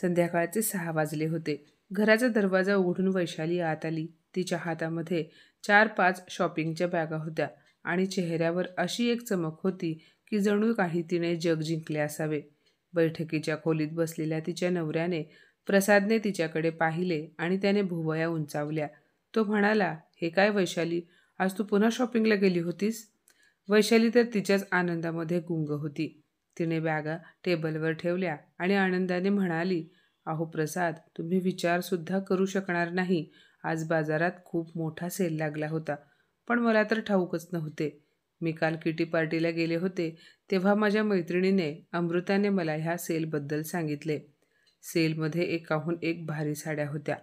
संध्याकाळचे 6 वाजले होते. घराचा दरवाजा उघडून वैशाली आत आली. तिच्या हातामध्ये 4-5 शॉपिंगच्या बॅगा होत्या आणि चेहऱ्यावर अशी एक चमक होती की जणू काही तिने जग जिंकले असावे. बैठकीच्या खोलीत बसलेल्या तिच्या नवऱ्याने प्रसादने तिच्याकडे पाहिले आणि त्याने भुवया उंचावल्या. तो म्हणाला, "हे काय वैशाली, आज तू पुन्हा शॉपिंगला गेली होतीस?" वैशाली तर तिच्याच आनंदामध्ये गुंग होती. तिने बॅगा टेबलवर ठेवल्या आणि आनंदाने म्हणाली, "अहो प्रसाद, तुम्ही विचारसुद्धा करू शकणार नाही. आज बाजारात खूप मोठा सेल लागला होता. पण मला तर ठाऊकच नव्हते. मी काल किटी पार्टीला गेले होते तेव्हा माझ्या मैत्रिणीने अमृताने मला ह्या सेलबद्दल सांगितले. सेलमध्ये एकाहून एक भारी साड्या होत्या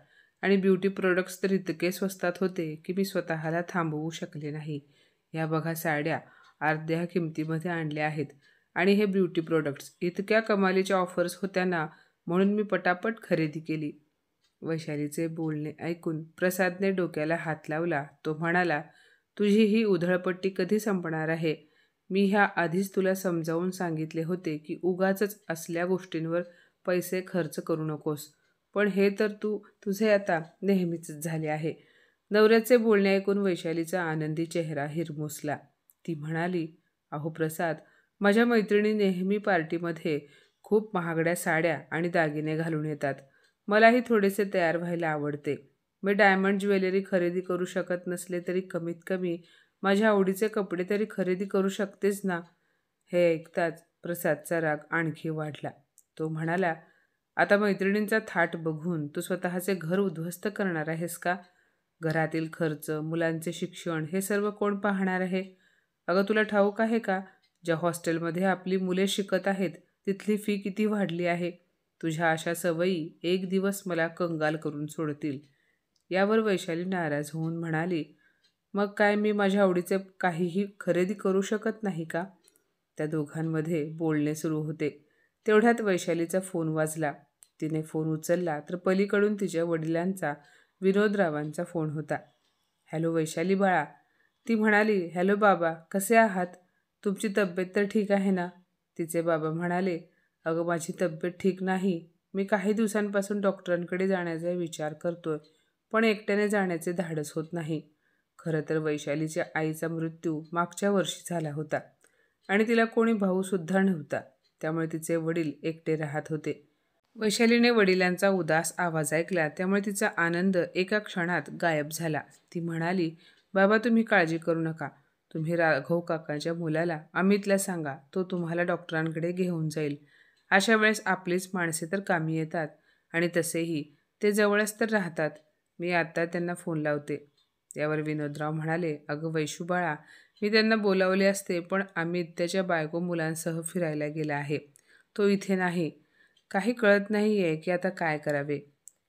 आणि ब्युटी प्रोडक्ट्स तर इतके स्वस्तात होते की मी स्वतःला थांबवू शकले नाही. ह्या बघा साड्या अर्ध्या किमतीमध्ये आणल्या आहेत आणि हे ब्युटी प्रोडक्ट्स इतक्या कमालीच्या ऑफर्स होत्या ना, म्हणून मी पटापट खरेदी केली." वैशालीचे बोलणे ऐकून प्रसादने डोक्याला हात लावला. तो म्हणाला, "तुझी ही उधळपट्टी कधी संपणार आहे? मी ह्या आधीच तुला समजावून सांगितले होते की उगाचच असल्या गोष्टींवर पैसे खर्च करू नकोस. पण हे तर तुझे आता नेहमीच झाले आहे." नवऱ्याचे बोलणे ऐकून वैशालीचा आनंदी चेहरा हिरमुसला. ती म्हणाली, "अहो प्रसाद, माझ्या मैत्रिणी नेहमी पार्टीमध्ये खूप महागड्या साड्या आणि दागिने घालून येतात. मलाही थोडेसे तयार व्हायला आवडते. मी डायमंड ज्वेलरी खरेदी करू शकत नसले तरी कमीत कमी माझ्या आवडीचे कपडे तरी खरेदी करू शकतेच ना." हे ऐकताच प्रसादचा राग आणखी वाढला. तो म्हणाला, "आता मैत्रिणींचा थाट बघून तू स्वतःचे घर उद्ध्वस्त करणार आहेस का? घरातील खर्च, मुलांचे शिक्षण हे सर्व कोण पाहणार आहे? अगं तुला ठाऊक आहे का, ज्या हॉस्टेलमध्ये आपली मुले शिकत आहेत तिथली फी किती वाढली आहे? तुझ्या अशा सवयी एक दिवस मला कंगाल करून सोडतील." यावर वैशाली नाराज होऊन म्हणाली, "मग काय मी माझ्या आवडीचे काहीही खरेदी करू शकत नाही का?" त्या दोघांमध्ये बोलणे सुरू होते. तेवढ्यात वैशालीचा फोन वाजला. तिने फोन उचलला तर पलीकडून तिच्या वडिलांचा विनोदरावांचा फोन होता. "हॅलो वैशाली बाळा." ती म्हणाली, "हॅलो बाबा, कसे आहात? तुमची तब्येत तर ठीक आहे ना?" तिचे बाबा म्हणाले, "अगं माझी तब्येत ठीक नाही. मी काही दिवसांपासून डॉक्टरांकडे जाण्याचा विचार करतोय, पण एकट्याने जाण्याचे धाडस होत नाही." खरं तर वैशालीच्या आईचा मृत्यू मागच्या वर्षी झाला होता आणि तिला कोणी भाऊसुद्धा नव्हता. त्यामुळे तिचे वडील एकटे राहत होते. वैशालीने वडिलांचा उदास आवाज ऐकला त्यामुळे तिचा आनंद एका क्षणात गायब झाला. ती म्हणाली, "बाबा तुम्ही काळजी करू नका. तुम्ही राघव काकांच्या मुलाला अमितला सांगा, तो तुम्हाला डॉक्टरांकडे घेऊन जाईल. अशा वेळेस आपलीच माणसे तर कामी येतात आणि तसेही ते जवळच तर राहतात. मी आता त्यांना फोन लावते." यावर विनोदराव म्हणाले, "अगं वैशू बाळा, मी त्यांना बोलावले असते पण अमित त्याच्या बायको मुलांसह फिरायला गेला आहे. तो इथे नाही. काही कळत नाही आहे की आता काय करावे."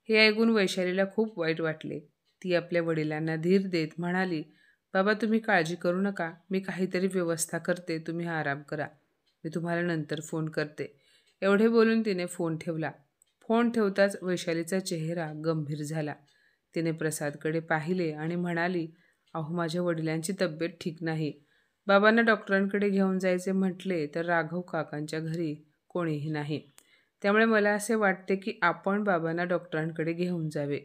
हे ऐकून वैशालीला खूप वाईट वाटले. ती आपल्या वडिलांना धीर देत म्हणाली, "बाबा तुम्ही काळजी करू नका. मी काहीतरी व्यवस्था करते. तुम्ही आराम करा. मी तुम्हाला नंतर फोन करते." एवढे बोलून तिने फोन ठेवला. फोन ठेवताच वैशालीचा चेहरा गंभीर झाला. तिने प्रसादकडे पाहिले आणि म्हणाली, "अहो माझ्या वडिलांची तब्येत ठीक नाही. बाबांना डॉक्टरांकडे घेऊन जायचे म्हटले तर राघव काकांच्या घरी कोणीही नाही. त्यामुळे मला असे वाटते की आपण बाबांना डॉक्टरांकडे घेऊन जावे.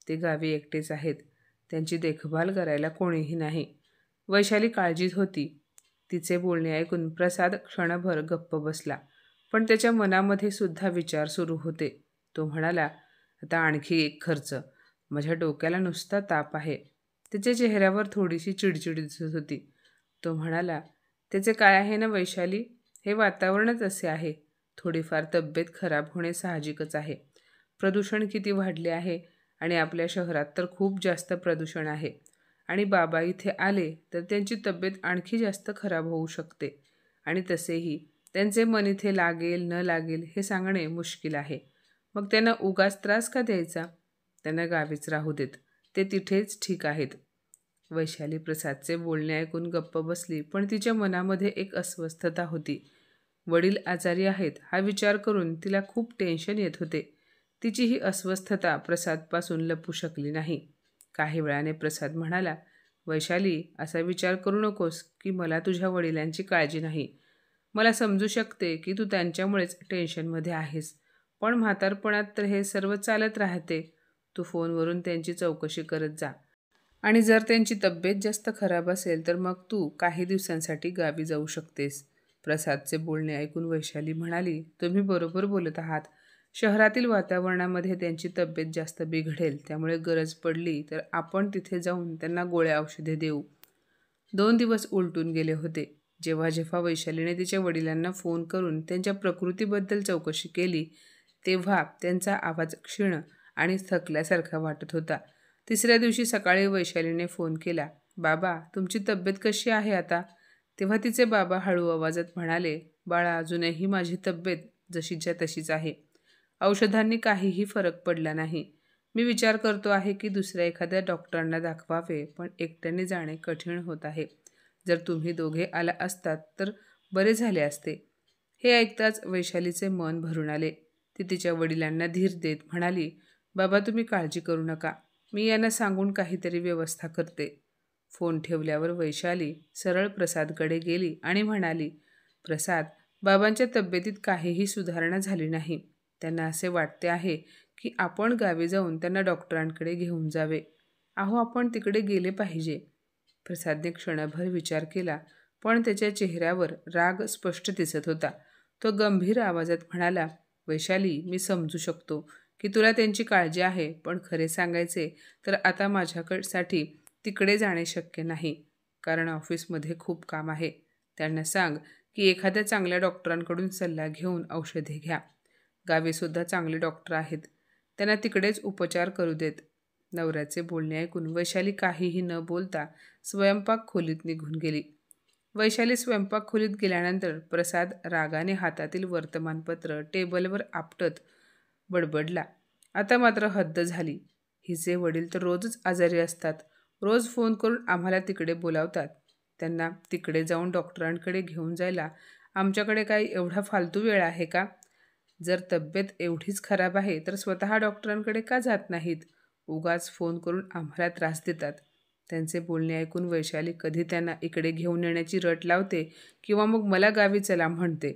ते गावी एकटेच आहेत. त्यांची देखभाल करायला कोणीही नाही." वैशाली काळजीत होती. तिचे बोलणे ऐकून प्रसाद क्षणभर गप्प बसला. पण त्याच्या मनामध्ये सुद्धा विचार सुरू होते. तो म्हणाला, "आता आणखी एक खर्च. माझ्या डोक्याला नुसता ताप आहे." त्याच्या चेहऱ्यावर थोडीशी चिडचिड दिसत होती. तो म्हणाला, "त्याचे काय आहे ना वैशाली, हे वातावरणच असे आहे. थोडीफार तब्येत खराब होणे साहजिकच आहे. प्रदूषण किती वाढले आहे आणि आपल्या शहरात तर खूप जास्त प्रदूषण आहे आणि बाबा इथे आले तर त्यांची तब्येत आणखी जास्त खराब होऊ शकते आणि तसेही त्यांचे मन इथे लागेल न लागेल हे सांगणे मुश्किल आहे. मग त्यांना उगाच त्रास का द्यायचा? त्यांना गावीच राहू देत. ते तिथेच ठीक आहेत." वैशाली प्रसादचे बोलणे ऐकून गप्प बसली पण तिच्या मनामध्ये एक अस्वस्थता होती. वडील आजारी आहेत हा विचार करून तिला खूप टेन्शन येत होते. तिची ही अस्वस्थता प्रसादपासून लपू शकली नाही. काही वेळाने प्रसाद म्हणाला, "वैशाली असा विचार करू नकोस की मला तुझ्या वडिलांची काळजी नाही. मला समजू शकते की तू त्यांच्यामुळेच टेन्शनमध्ये आहेस. पण म्हातारपणात तर हे सर्व चालत राहते. तू फोनवरून त्यांची चौकशी करत जा. आणि जर त्यांची तब्येत जास्त खराब असेल तर मग तू काही दिवसांसाठी गावी जाऊ शकतेस. प्रसादचे बोलणे ऐकून वैशाली म्हणाली, तुम्ही बरोबर बोलत आहात. शहरातील वातावरणामध्ये त्यांची तब्येत जास्त बिघडेल. त्यामुळे गरज पडली तर आपण तिथे जाऊन त्यांना गोळ्या औषधे देऊ. 2 दिवस उलटून गेले होते. जेव्हा जेव्हा वैशालीने तिच्या वडिलांना फोन करून त्यांच्या प्रकृतीबद्दल चौकशी केली तेव्हा त्यांचा आवाज क्षीण आणि थकल्यासारखा वाटत होता. तिसऱ्या दिवशी सकाळी वैशालीने फोन केला, बाबा तुमची तब्येत कशी आहे आता? तेव्हा तिचे बाबा हळू आवाजात म्हणाले, बाळा अजूनही माझी तब्येत जशीच्या तशीच आहे. औषधांनी काहीही फरक पडला नाही. मी विचार करतो आहे की दुसऱ्या एखाद्या डॉक्टरांना दाखवावे, पण एकट्याने जाणे कठीण होत आहे. जर तुम्ही दोघे आला असतात तर बरे झाले असते. हे ऐकताच वैशालीचे मन भरून आले. ती तिच्या वडिलांना धीर देत म्हणाली, बाबा तुम्ही काळजी करू नका. मी यांना सांगून काहीतरी व्यवस्था करते. फोन ठेवल्यावर वैशाली सरळ प्रसादकडे गेली आणि म्हणाली, प्रसाद, बाबांच्या तब्येतीत काहीही सुधारणा झाली नाही. त्यांना असे वाटते आहे की आपण गावी जाऊन त्यांना डॉक्टरांकडे घेऊन जावे. अहो आपण तिकडे गेले पाहिजे. प्रसादने क्षणभर विचार केला, पण त्याच्या चेहऱ्यावर राग स्पष्ट दिसत होता. तो गंभीर आवाजात म्हणाला, वैशाली मी समजू शकतो की तुला त्यांची काळजी आहे, पण खरे सांगायचे तर आता माझ्यासाठी तिकडे जाणे शक्य नाही. कारण ऑफिसमध्ये खूप काम आहे. त्यांना सांग की एखाद्या चांगल्या डॉक्टरांकडून सल्ला घेऊन औषधे घ्या. गावीसुद्धा चांगले डॉक्टर आहेत. त्यांना तिकडेच उपचार करू देत. नवऱ्याचे बोलणे ऐकून वैशाली काहीही न बोलता स्वयंपाक खोलीत निघून गेली. वैशाली स्वयंपाक खोलीत गेल्यानंतर प्रसाद रागाने हातातील वर्तमानपत्र टेबलवर आपटत बडबडला, आता मात्र हद्द झाली. हिचे वडील तर रोजच आजारी असतात. रोज फोन करून आम्हाला तिकडे बोलावतात. त्यांना तिकडे जाऊन डॉक्टरांकडे घेऊन जायला आमच्याकडे काही एवढा फालतू वेळ आहे का? जर तब्येत एवढीच खराब आहे तर स्वतः डॉक्टरांकडे का जात नाहीत? उगाच फोन करून आम्हाला त्रास देतात. त्यांचे बोलणे ऐकून वैशाली कधी त्यांना इकडे घेऊन येण्याची रट लावते किंवा मग मला गावी चला म्हणते.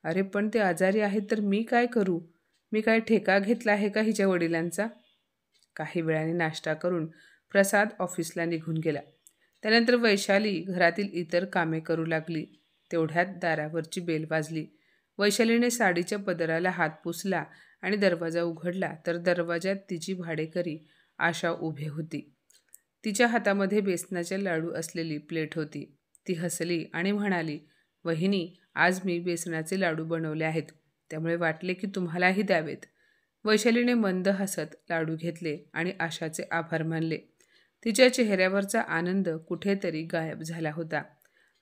अरे पण ते आजारी आहेत तर मी काय करू? मी काय ठेका घेतला आहे का हिच्या वडिलांचा? काही वेळाने नाश्ता करून प्रसाद ऑफिसला निघून गेला. त्यानंतर वैशाली घरातील इतर कामे करू लागली. तेवढ्यात दारावरची बेल वाजली. वैशालीने साडीच्या पदराला हात पुसला आणि दरवाजा उघडला तर दरवाजात तिची भाडेकरी आशा उभी होती. तिच्या हातामध्ये बेसनाचे लाडू असलेली प्लेट होती. ती हसली आणि म्हणाली, वहिनी आज मी बेसनाचे लाडू बनवले आहेत, त्यामुळे वाटले की तुम्हालाही द्यावेत. वैशालीने मंद हसत लाडू घेतले आणि आशाचे आभार मानले. तिच्या चेहऱ्यावरचा आनंद कुठेतरी गायब झाला होता.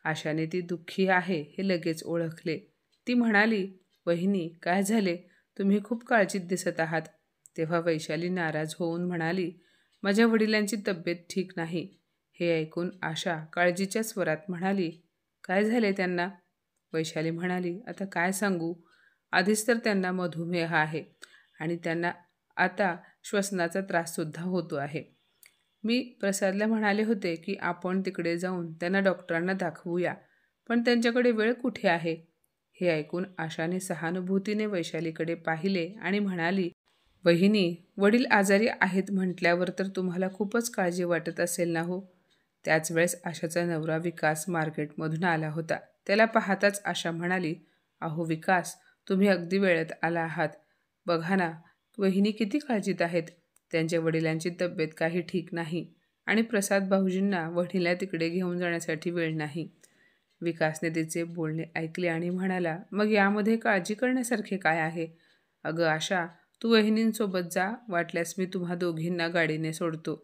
आशाने ती दुःखी आहे हे लगेच ओळखले. ती म्हणाली, वहिनी काय झाले? तुम्ही खूप काळजीत दिसत आहात. तेव्हा वैशाली नाराज होऊन म्हणाली, माझ्या वडिलांची तब्येत ठीक नाही. हे ऐकून आशा काळजीच्या स्वरात म्हणाली, काय झाले त्यांना? वैशाली म्हणाली, आता काय सांगू? आधीच तर त्यांना मधुमेह आहे आणि त्यांना आता श्वसनाचा त्राससुद्धा होतो आहे. मी प्रसादला म्हणाले होते की आपण तिकडे जाऊन त्यांना डॉक्टरांना दाखवूया, पण त्यांच्याकडे वेळ कुठे आहे? हे ऐकून आशाने सहानुभूतीने वैशालीकडे पाहिले आणि म्हणाली, वहिनी वडील आजारी आहेत म्हटल्यावर तर तुम्हाला खूपच काळजी वाटत असेल ना हो? त्याच वेळेस आशाचा नवरा विकास मार्केटमधून आला होता. त्याला पाहताच आशा म्हणाली, अहो विकास, तुम्ही अगदी वेळेत आला आहात. बघा ना, वहिनी किती काळजीत आहेत. त्यांच्या वडिलांची तब्येत काही ठीक नाही आणि प्रसाद भाऊजींना वडिला तिकडे घेऊन जाण्यासाठी वेळ नाही. विकासने तिचे बोलणे ऐकले आणि म्हणाला, मग यामध्ये काळजी करण्यासारखे काय आहे? अगं आशा, तू वहिनींसोबत जा, वाटल्यास मी तुम्हा दोघींना गाडीने सोडतो.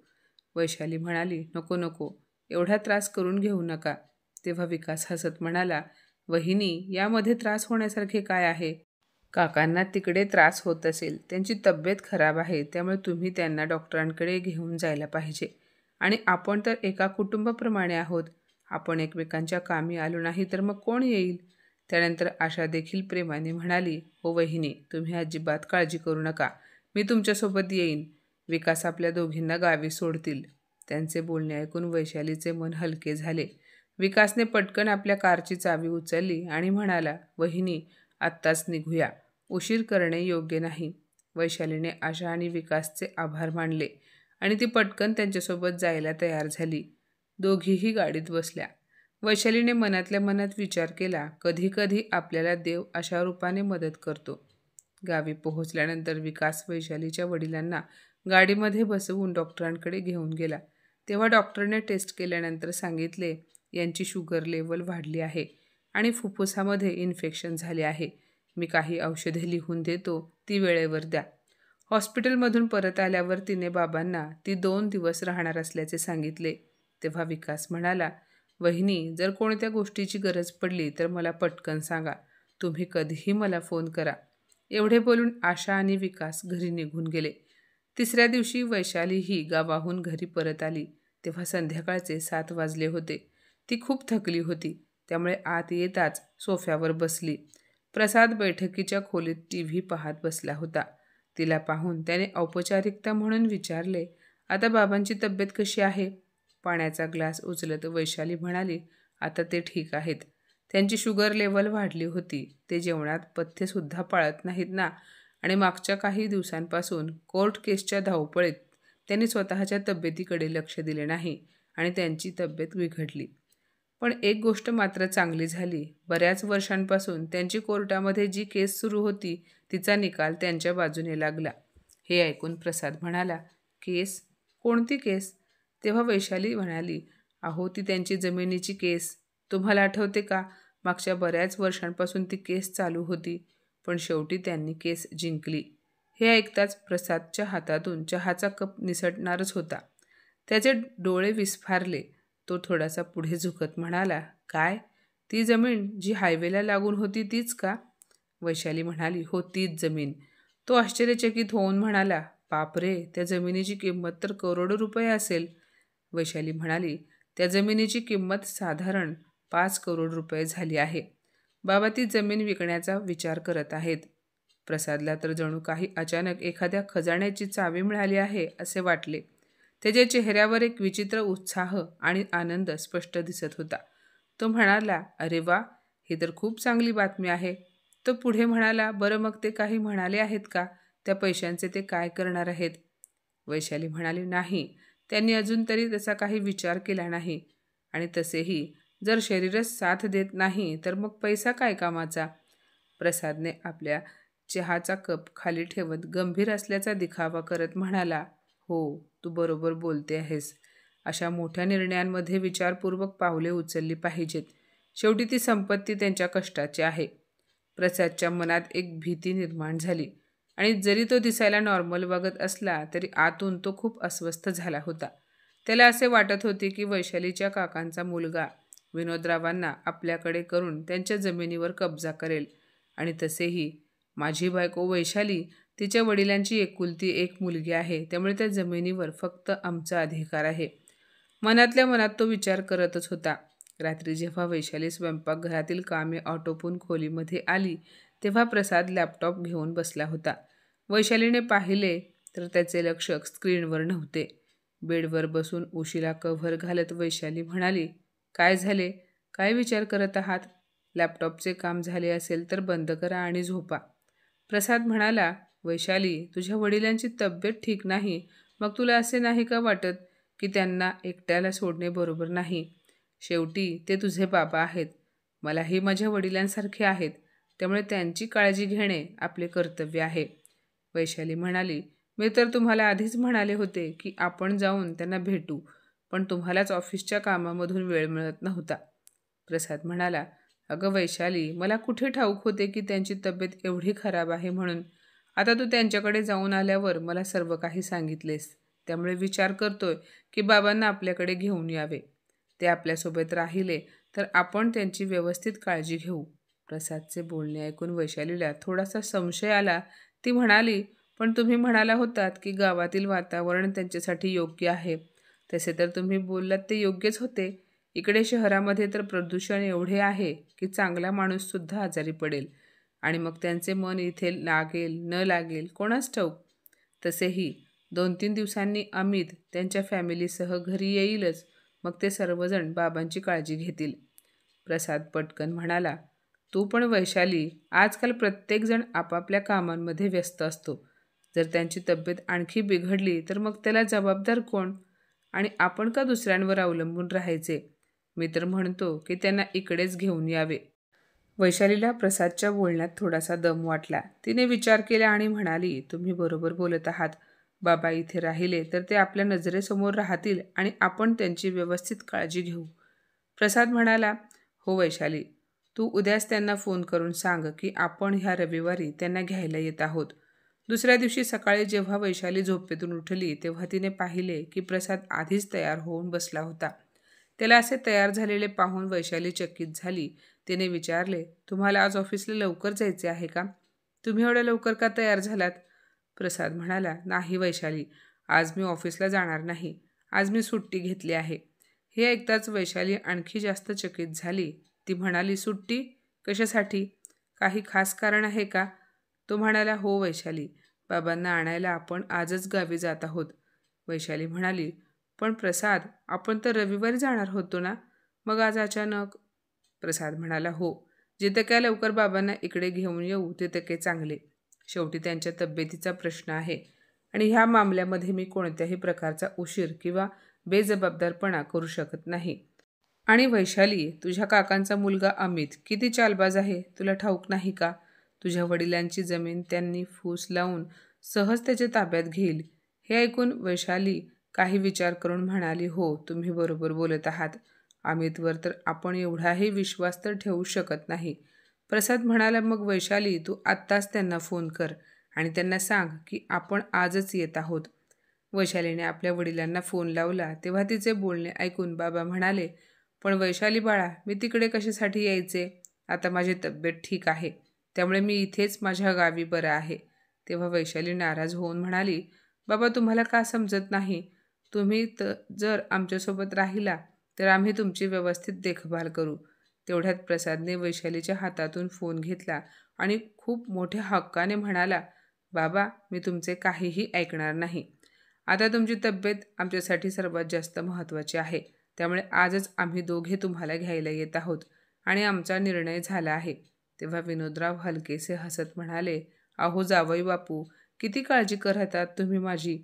वैशाली म्हणाली, नको नको, एवढा त्रास करून घेऊ नका. तेव्हा विकास हसत म्हणाला, वहिनी यामध्ये त्रास होण्यासारखे काय आहे? काकांना तिकडे त्रास होत असेल, त्यांची तब्येत खराब आहे, त्यामुळे तुम्ही त्यांना डॉक्टरांकडे घेऊन जायला पाहिजे. आणि आपण तर एका कुटुंबाप्रमाणे आहोत. आपण एकमेकांच्या कामी आलो नाही तर मग कोण येईल? त्यानंतर आशा देखील प्रेमाने म्हणाली, हो वहिनी, तुम्ही अजिबात काळजी करू नका. मी तुमच्यासोबत येईन. विकास आपल्या दोघींना गावी सोडतील. त्यांचे बोलणे ऐकून वैशालीचे मन हलके झाले. विकासने पटकन आपल्या कारची चावी उचलली आणि म्हणाला, वहिनी आत्ताच निघूया. उशीर करणे योग्य नाही. वैशालीने आशा आणि विकासचे आभार मानले आणि ती पटकन त्यांच्यासोबत जायला तयार झाली. दोघीही गाडीत बसल्या. वैशालीने मनातल्या मनात विचार केला, कधी कधी आपल्याला देव अशा रूपाने मदत करतो. गावी पोहोचल्यानंतर विकास वैशालीच्या वडिलांना गाडीमध्ये बसवून डॉक्टरांकडे घेऊन गेला. तेव्हा डॉक्टरने टेस्ट केल्यानंतर सांगितले, यांची शुगर लेवल वाढली आहे आणि फुफ्फुसामध्ये इन्फेक्शन झाले आहे. मी काही औषधे लिहून देतो, ती वेळेवर द्या. हॉस्पिटलमधून परत आल्यावर तिने बाबांना ती 2 दिवस राहणार असल्याचे सांगितले. तेव्हा विकास म्हणाला, वहिनी, जर कोणत्या गोष्टीची गरज पडली तर मला पटकन सांगा. तुम्ही कधीही मला फोन करा. एवढे बोलून आशा आणि विकास घरी निघून गेले. तिसऱ्या दिवशी वैशाली ही गावाहून घरी परत आली. तेव्हा संध्याकाळचे 7 वाजले होते. ती खूप थकली होती, त्यामुळे आत येताच सोफ्यावर बसली. प्रसाद बैठकीच्या खोलीत TV पाहत बसला होता. तिला पाहून त्याने औपचारिकता म्हणून विचारले, आता बाबांची तब्येत कशी आहे? पाण्याचा ग्लास उचलत वैशाली म्हणाली, आता ते ठीक आहेत. त्यांची शुगर लेवल वाढली होती. ते जेवणात पथ्यसुद्धा पाळत नाहीत ना, आणि मागच्या काही दिवसांपासून कोर्ट केसच्या धावपळीत त्यांनी स्वतःच्या तब्येतीकडे लक्ष दिले नाही आणि त्यांची तब्येत बिघडली. पण एक गोष्ट मात्र चांगली झाली. बऱ्याच वर्षांपासून त्यांची कोर्टामध्ये जी केस सुरू होती तिचा निकाल त्यांच्या बाजूने लागला. हे ऐकून प्रसाद म्हणाला, केस? कोणती केस? तेव्हा वैशाली म्हणाली, अहो, ती त्यांची जमिनीची केस. तुम्हाला आठवते का? मागच्या बऱ्याच वर्षांपासून ती केस चालू होती, पण शेवटी त्यांनी केस जिंकली. हे ऐकताच प्रसादच्या हातातून चहाचा कप निसटणारच होता. त्याचे डोळे विस्फारले. तो थोडासा पुढे झुकत म्हणाला, काय? ती जमीन जी हायवेला लागून होती तीच का? वैशाली म्हणाली, हो, तीच जमीन. तो आश्चर्यचकित होऊन म्हणाला, बापरे, त्या जमिनीची किंमत तर करोडो रुपये असेल. वैशाली म्हणाली, त्या जमिनीची किंमत साधारण 5 करोड रुपये झाली आहे. बाबा ती जमीन विकण्याचा विचार करत आहेत. प्रसादला तर जणू काही अचानक एखाद्या खजाण्याची चावी मिळाली आहे असे वाटले. त्याच्या चेहऱ्यावर एक विचित्र उत्साह आणि आनंद स्पष्ट दिसत होता. तो म्हणाला, अरे वा, ही तर खूप चांगली बातमी आहे. तो पुढे म्हणाला, बरं, मग ते काही म्हणाले आहेत का? त्या पैशांचे ते काय करणार आहेत? वैशाली म्हणाली, नाही, त्यांनी अजून तरी तसा काही विचार केला नाही. आणि तसेही जर शरीरच साथ देत नाही तर मग पैसा काय कामाचा? प्रसादने आपल्या चहाचा कप खाली ठेवत गंभीर असल्याचा दिखावा करत म्हणाला, हो, तू बरोबर बोलते आहेस. अशा मोठ्या निर्णयांमध्ये विचारपूर्वक पावले उचलली पाहिजेत. शेवटी ती संपत्ती त्यांच्या कष्टाची आहे. प्रसादच्या मनात एक भीती निर्माण झाली आणि जरी तो दिसायला नॉर्मल वागत असला तरी आतून तो खूप अस्वस्थ झाला होता. त्याला असे वाटत होते की वैशालीच्या काकांचा मुलगा विनोदरावांना आपल्याकडे करून त्यांच्या जमिनीवर कब्जा करेल. आणि तसेही माझी बायको वैशाली, तिच्या वडिलांची एकुलती एक मुलगी आहे, त्यामुळे त्या जमिनीवर फक्त आमचा अधिकार आहे. मनातल्या मनात तो विचार करतच होता. रात्री जेव्हा वैशाली स्वयंपाकघरातील कामे आटोपून खोलीमध्ये आली तेव्हा प्रसाद लॅपटॉप घेऊन बसला होता. वैशालीने पाहिले तर त्याचे लक्ष स्क्रीनवर नव्हते. बेडवर बसून उशीला कव्हर घालत वैशाली म्हणाली, काय झाले? काय विचार करत आहात? लॅपटॉपचे काम झाले असेल तर बंद करा आणि झोपा. प्रसाद म्हणाला, वैशाली, तुझ्या वडिलांची तब्येत ठीक नाही, मग तुला असे नाही का वाटत की त्यांना एकट्याला सोडणे बरोबर नाही? शेवटी ते तुझे बाबा आहेत. मलाही माझ्या वडिलांसारखे आहेत, त्यामुळे त्यांची काळजी घेणे आपले कर्तव्य आहे. वैशाली म्हणाली, मी तर तुम्हाला आधीच म्हणाले होते की आपण जाऊन त्यांना भेटू, पण तुम्हालाच ऑफिसच्या कामामधून वेळ मिळत नव्हता. प्रसाद म्हणाला, अगं वैशाली, मला कुठे ठाऊक होते की त्यांची तब्येत एवढी खराब आहे म्हणून. आता तू त्यांच्याकडे जाऊन आल्यावर मला सर्व काही सांगितलेस, त्यामुळे विचार करतोय की बाबांना आपल्याकडे घेऊन यावे. ते आपल्यासोबत राहिले तर आपण त्यांची व्यवस्थित काळजी घेऊ. प्रसादचे बोलणे ऐकून वैशालीला थोडासा संशय आला. ती म्हणाली, पण तुम्ही म्हणाला होतात की गावातील वातावरण त्यांच्यासाठी योग्य आहे. तसे तर तुम्ही बोललात ते योग्यच होते. इकडे शहरामध्ये तर प्रदूषण एवढे आहे की चांगला माणूससुद्धा आजारी पडेल, आणि मग त्यांचे मन इथे लागेल न लागेल कोणास ठाऊक. तसेही 2-3 दिवसांनी अमित त्यांच्या फॅमिलीसह घरी येईलच, मग ते सर्वजण बाबांची काळजी घेतील. प्रसाद पटकन म्हणाला, तू पण वैशाली, आजकाल प्रत्येकजण आपापल्या कामांमध्ये व्यस्त असतो. जर त्यांची तब्येत आणखी बिघडली तर मग त्याला जबाबदार कोण? आणि आपण का दुसऱ्यांवर अवलंबून राहायचे? मी तर म्हणतो की त्यांना इकडेच घेऊन यावे. वैशालीला प्रसादच्या बोलण्यात थोडासा दम वाटला. तिने विचार केला आणि म्हणाली, तुम्ही बरोबर बोलत आहात. बाबा इथे राहिले तर ते आपल्या नजरेसमोर राहतील आणि आपण त्यांची व्यवस्थित काळजी घेऊ. प्रसाद म्हणाला, हो वैशाली, तू उद्याच त्यांना फोन करून सांग की आपण ह्या रविवारी त्यांना घ्यायला येत आहोत. दुसऱ्या दिवशी सकाळी जेव्हा वैशाली झोपेतून उठली तेव्हा तिने पाहिले की प्रसाद आधीच तयार होऊन बसला होता. त्याला असे तयार झालेले पाहून वैशाली चकित झाली. तिने विचारले, तुम्हाला आज ऑफिसला लवकर जायचे आहे का? तुम्ही एवढ्या लवकर का तयार झालात? प्रसाद म्हणाला, नाही वैशाली, आज मी ऑफिसला जाणार नाही. आज मी सुट्टी घेतली आहे. हे ऐकताच वैशाली आणखी जास्त चकित झाली. ती म्हणाली, सुट्टी? कशासाठी? काही खास कारण आहे का? तो म्हणाला, हो वैशाली, बाबांना आणायला आपण आजच गावी जात आहोत. वैशाली म्हणाली, पण प्रसाद, आपण तर रविवारी जाणार होतो ना, मग आज अचानक? प्रसाद म्हणाला, हो, जिथे काय लवकर बाबांना इकडे घेऊन येऊ तिथे काय चांगले. शेवटी त्यांच्या तब्येतीचा प्रश्न आहे आणि ह्या मामल्यामध्ये मी कोणत्याही प्रकारचा उशीर किंवा बेजबाबदारपणा करू शकत नाही. आणि वैशाली, तुझ्या काकांचा मुलगा अमित किती चालबाज आहे, तुला ठाऊक नाही का? तुझ्या वडिलांची जमीन त्यांनी फूस लावून सहज त्याच्या ताब्यात घेईल. हे ऐकून वैशाली काही विचार करून म्हणाली, हो, तुम्ही बरोबर बोलत आहात. अमितवर तर आपण एवढाही विश्वास तर ठेवू शकत नाही. प्रसाद म्हणाला, मग वैशाली, तू आत्ताच त्यांना फोन कर आणि त्यांना सांग की आपण आजच येत आहोत. वैशालीने आपल्या वडिलांना फोन लावला तेव्हा तिचे बोलणे ऐकून बाबा म्हणाले, पण वैशाली बाळा, मी तिकडे कशासाठी यायचे? आता माझी तब्येत ठीक आहे, त्यामुळे मी इथेच माझ्या गावी बरं आहे. तेव्हा वैशाली नाराज होऊन म्हणाली, बाबा तुम्हाला का समजत नाही? तुम्ही जर आमच्यासोबत राहिला तर आम्ही तुमची व्यवस्थित देखभाल करू. तेवढ्यात प्रसादने वैशालीच्या हातातून फोन घेतला आणि खूप मोठ्या हक्काने म्हणाला, बाबा, मी तुमचे काहीही ऐकणार नाही. आता तुमची तब्येत आमच्यासाठी सर्वात जास्त महत्त्वाची आहे. त्यामुळे आजच आम्ही दोघे तुम्हाला घ्यायला येत आहोत आणि आमचा निर्णय झाला आहे. तेव्हा विनोदराव हलकेसे हसत म्हणाले, अहो जावई बापू, किती काळजी करतात तुम्ही माझी.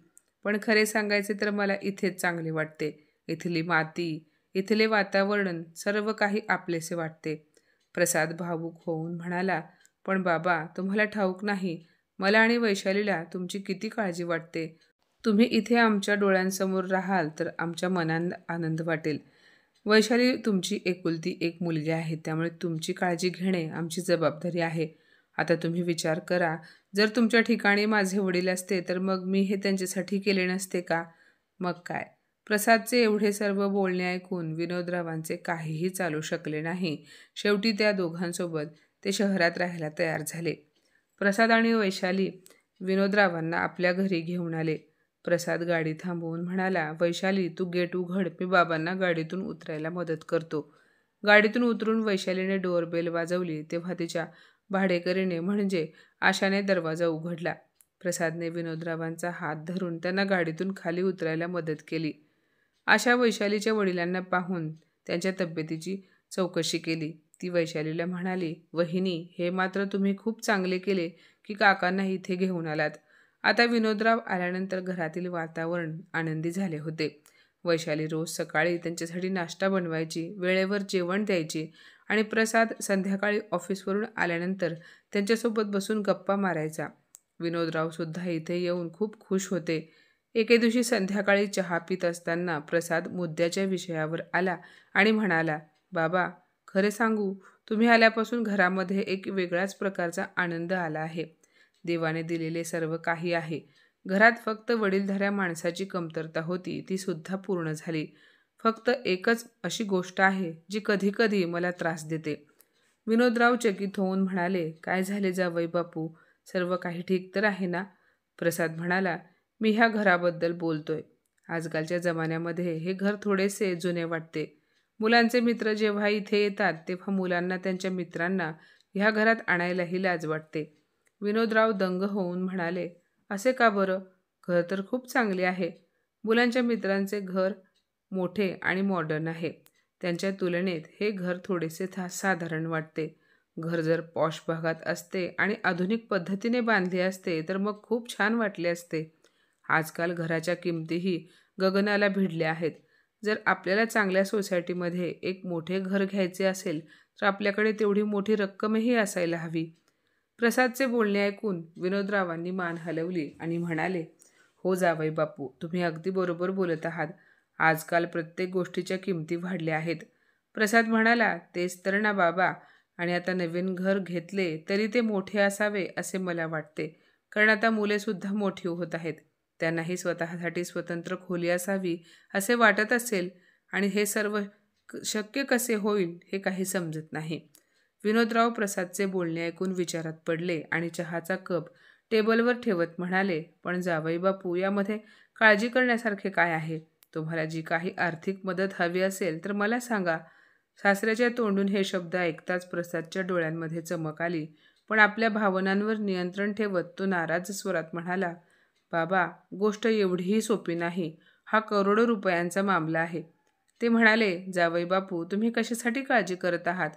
पण खरे सांगायचे तर मला इथेच चांगले वाटते. इथली माती, इथले वातावरण, सर्व काही आपलेसे वाटते. प्रसाद भावूक होऊन म्हणाला, पण बाबा, तुम्हाला ठाऊक नाही, मला आणि वैशालीला तुमची किती काळजी वाटते. तुम्ही इथे आमच्या डोळ्यांसमोर राहाल तर आमच्या मनांना आनंद वाटेल. वैशाली तुमची एकुलती एक मुलगी आहे, त्यामुळे तुमची काळजी घेणे आमची जबाबदारी आहे. आता तुम्ही विचार करा, जर तुमच्या ठिकाणी माझे वडील असते तर मग मी हे त्यांच्यासाठी केले नसते का? मग काय? प्रसादचे एवढे सर्व बोलणे ऐकून विनोदरावांचे काहीही चालू शकले नाही. शेवटी त्या दोघांसोबत ते शहरात राहायला तयार झाले. प्रसाद आणि वैशाली विनोदरावांना आपल्या घरी घेऊन आले. प्रसाद गाडी थांबवून म्हणाला, वैशाली, तू गेट उघड, मी बाबांना गाडीतून उतरायला मदत करतो. गाडीतून उतरून वैशालीने डोअरबेल वाजवली तेव्हा तिच्या भाडेकरीने म्हणजे आशाने दरवाजा उघडला. प्रसादने विनोदरावांचा हात धरून त्यांना गाडीतून खाली उतरायला मदत केली. आशा वैशालीच्या वडिलांना पाहून त्यांच्या तब्येतीची चौकशी केली. ती वैशालीला म्हणाली, वहिनी, हे मात्र तुम्ही खूप चांगले केले की काकांना इथे घेऊन आलात. आता विनोदराव आल्यानंतर घरातील वातावरण आनंदी झाले होते. वैशाली रोज सकाळी त्यांच्यासाठी नाश्ता बनवायची, वेळेवर जेवण द्यायची आणि प्रसाद संध्याकाळी ऑफिसवरून आल्यानंतर त्यांच्यासोबत बसून गप्पा मारायचा. विनोदराव सुद्धा इथे येऊन खूप खुश होते. एके दिवशी संध्याकाळी चहा पित असताना प्रसाद मुद्द्याच्या विषयावर आला आणि म्हणाला, बाबा, खरे सांगू, तुम्ही आल्यापासून घरामध्ये एक वेगळ्याच प्रकारचा आनंद आला आहे. देवाने दिलेले सर्व काही आहे. घरात फक्त वडीलधाऱ्या माणसाची कमतरता होती, ती सुद्धा पूर्ण झाली. फक्त एकच अशी गोष्ट आहे जी कधी कधी मला त्रास देते. विनोदराव चकित होऊन म्हणाले, काय झाले जावई बापू, सर्व काही ठीक तर आहे ना? प्रसाद म्हणाला, मी ह्या घराबद्दल बोलतोय. आजकालच्या जमान्यामध्ये हे घर थोडेसे जुने वाटते. मुलांचे मित्र जेव्हा इथे येतात तेव्हा मुलांना त्यांच्या मित्रांना ह्या घरात आणायलाही लाज वाटते. विनोदराव दंग होऊन म्हणाले, असे का बरं? घर तर खूप चांगले आहे. मुलांच्या मित्रांचे घर मोठे आणि मॉडर्न आहे. त्यांच्या तुलनेत हे घर थोडेसे साधारण वाटते. घर जर पॉश भागात असते आणि आधुनिक पद्धतीने बांधले असते तर मग खूप छान वाटले असते. आजकाल घराच्या किमतीही गगनाला भिडल्या आहेत. जर आपल्याला चांगल्या सोसायटीमध्ये एक मोठे घर घ्यायचे असेल तर आपल्याकडे तेवढी मोठी रक्कमही असायला हवी. प्रसादचे बोलणे ऐकून विनोदरावांनी मान हलवली आणि म्हणाले, हो जावई बापू, तुम्ही अगदी बरोबर बोलत आहात. आजकाल प्रत्येक गोष्टीच्या किमती वाढल्या आहेत. प्रसाद म्हणाला, तेच तर ना बाबा. आणि आता नवीन घर घेतले तरी ते मोठे असावे असे मला वाटते. कारण आता मुलेसुद्धा मोठी होत आहेत. त्यांनाही स्वतःसाठी स्वतंत्र खोली असावी असे वाटत असेल आणि हे सर्व शक्य कसे होईल हे काही समजत नाही. विनोदराव प्रसादचे बोलणे ऐकून विचारात पडले आणि चहाचा कप टेबलवर ठेवत म्हणाले, पण जावई बापू, यामध्ये काळजी करण्यासारखे काय आहे? तुम्हाला जी काही आर्थिक मदत हवी असेल तर मला सांगा. सासऱ्याच्या तोंडून हे शब्द ऐकताच प्रसादच्या डोळ्यांमध्ये चमक आली, पण आपल्या भावनांवर नियंत्रण ठेवत तो नाराज स्वरात म्हणाला, बाबा, गोष्ट एवढीही सोपी नाही. हा करोडो रुपयांचा मामला आहे. ते म्हणाले, जावई बापू, तुम्ही कशासाठी काळजी करत आहात?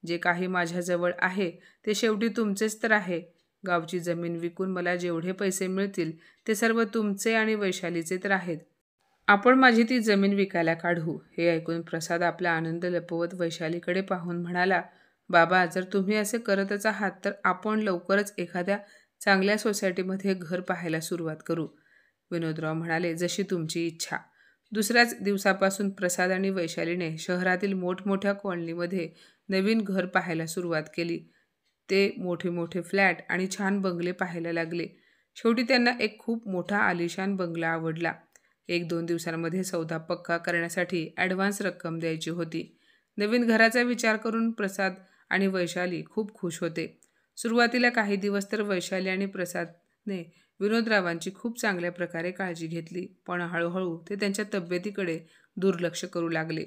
जे काही माझ्याजवळ आहे ते शेवटी तुमचेच तर आहे. गावची जमीन विकून मला जेवढे पैसे मिळतील ते सर्व तुमचे आणि वैशालीचे तर आहेत. आपण माझी ती जमीन विकायला काढू. हे ऐकून प्रसाद आपला आनंद लपवत वैशालीकडे पाहून म्हणाला, बाबा, जर तुम्ही असे करतच आहात तर आपण लवकरच एखाद्या चांगल्या सोसायटीमध्ये घर पाहायला सुरुवात करू. विनोदराव म्हणाले, जशी तुमची इच्छा. दुसऱ्याच दिवसापासून प्रसाद आणि वैशालीने शहरातील मोठमोठ्या कॉलनीमध्ये नवीन घर पाहायला सुरुवात केली. ते मोठे मोठे फ्लॅट आणि छान बंगले पाहायला लागले. शेवटी त्यांना एक खूप मोठा आलिशान बंगला आवडला. 1-2 दिवसांमध्ये सौदा पक्का करण्यासाठी ॲडव्हान्स रक्कम द्यायची होती. नवीन घराचा विचार करून प्रसाद आणि वैशाली खूप खुश होते. सुरुवातीला काही दिवस तर वैशाली आणि प्रसादने विनोदरावांची खूप चांगल्या प्रकारे काळजी घेतली, पण हळूहळू ते त्यांच्या तब्येतीकडे दुर्लक्ष करू लागले.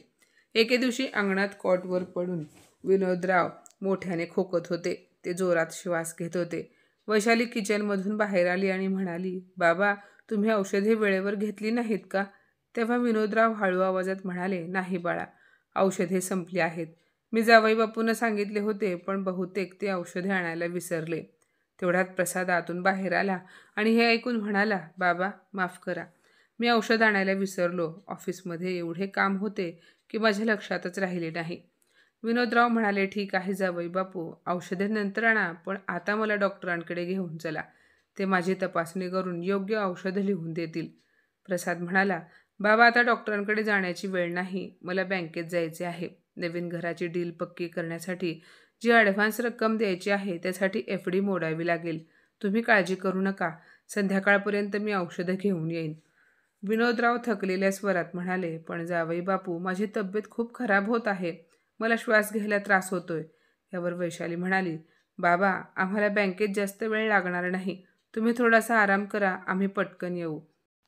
एके दिवशी अंगणात कॉटवर पडून विनोदराव मोठ्याने खोकत होते. ते जोरात श्वास घेत होते. वैशाली किचनमधून बाहेर आली आणि म्हणाली, बाबा, तुम्ही औषधे वेळेवर घेतली नाहीत का? तेव्हा विनोदराव हळू आवाजात म्हणाले, नाही बाळा, औषधे संपली आहेत. मी जावई बापूंना सांगितले होते, पण बहुतेक ते औषधे आणायला विसरले. तेवढ्यात प्रसाद आतून बाहेर आला आणि हे ऐकून म्हणाला, बाबा, माफ करा. मी औषध आणायला विसरलो. ऑफिसमध्ये एवढे काम होते की माझ्या लक्षातच राहिले नाही. विनोदराव म्हणाले, ठीक आहे जावई बापू, औषधे नंतर आणा, पण आता मला डॉक्टरांकडे घेऊन चला. ते माझी तपासणी करून योग्य औषधं लिहून देतील. प्रसाद म्हणाला, बाबा, आता डॉक्टरांकडे जाण्याची वेळ नाही. मला बँकेत जायचे आहे. नवीन घराची डील पक्की करण्यासाठी जी ॲडव्हान्स रक्कम द्यायची आहे त्यासाठी FD मोडावी लागेल. तुम्ही काळजी करू नका. संध्याकाळपर्यंत मी औषधं घेऊन येईन. विनोदराव थकलेल्या स्वरात म्हणाले, पण जावई बापू, माझी तब्येत खूप खराब होत आहे. मला श्वास घ्यायला त्रास होतोय. यावर वैशाली म्हणाली, बाबा, आम्हाला बँकेत जास्त वेळ लागणार नाही. तुम्ही थोडासा आराम करा. आम्ही पटकन येऊ.